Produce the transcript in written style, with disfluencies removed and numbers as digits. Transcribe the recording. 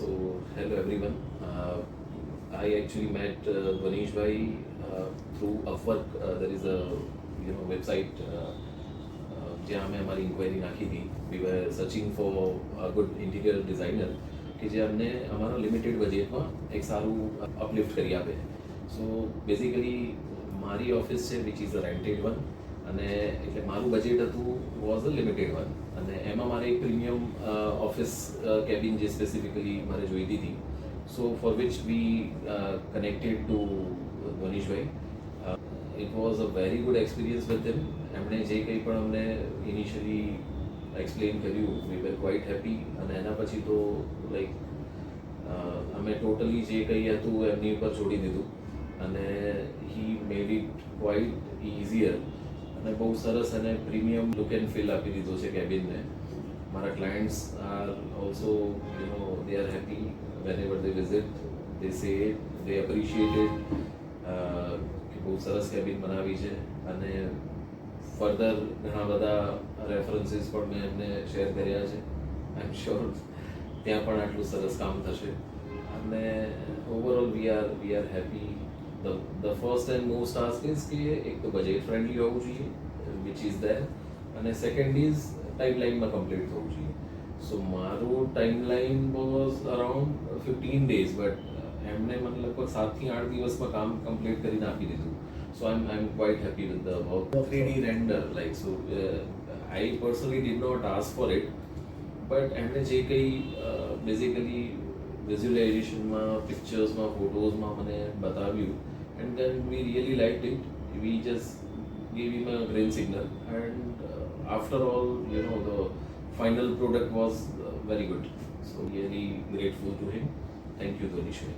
Hello everyone. I actually met Dwanish Bhai through Upwork. There is a website જ્યાં અમે અમારી inquiry નાખી હતી. We were searching for a good interior designer કે જે અમને અમારા લિમિટેડ બજેટમાં એક સારું અપલિફ્ટ કરી આપે. સો બેઝિકલી મારી ઓફિસ છે which is a rented one, અને એટલે મારું બજેટ હતું વોઝ અ લિમિટેડ વન, અને એમાં મારે એક પ્રીમિયમ ઓફિસ કેબિન જે સ્પેસિફિકલી મારે જોઈતી હતી. So for which we connected to ધ્વનિશભાઈ. It was a very good experience with them. એમણે જે કંઈ પણ અમને ઇનિશિયલી એક્સપ્લેન કર્યું, વી વેર ક્વાઇટ હેપી. અને એના પછી તો લાઈક અમે ટોટલી જે કંઈ હતું એમની ઉપર છોડી દીધું, અને હી મેડ ઇટ ક્વાઇટ ઇઝીયર, અને બહુ સરસ અને પ્રીમિયમ લુક એન્ડ ફીલ આપી દીધો છે કેબિનને. મારા clients are also they are happy whenever they visit. They say it, they appreciate it, કે બહુ સરસ કેબિન બનાવી છે. અને ફર્ધર ઘણા બધા રેફરન્સીસ પણ મેં એમને શેર કર્યા છે. આઈ એમ શ્યોર ત્યાં પણ આટલું સરસ કામ થશે. અને overall we are happy. The first and most task is કે એક તો બજેટ ફ્રેન્ડલી હોવું જોઈએ, વિચ ઇઝ દેર, અને સેકન્ડ ઇઝ ટાઈમલાઇનમાં કમ્પ્લીટ થવું જોઈએ. સો મારું timeline was around 15 days, but એમણે મને લગભગ 7 થી 8 દિવસમાં કામ કમ્પ્લીટ કરીને આપી દીધું. So I am quite happy with the work. 3D render like, so I personally did not ask for it, but એમણે જે કંઈ બેઝિકલી વિઝ્યુલાઇઝેશનમાં, પિક્ચર્સમાં, ફોટોઝમાં મને બતાવ્યું, and then we really liked it. We just gave him a green signal, and after all, the final product was very good. So really grateful to him. Thank you, Dhanishwar.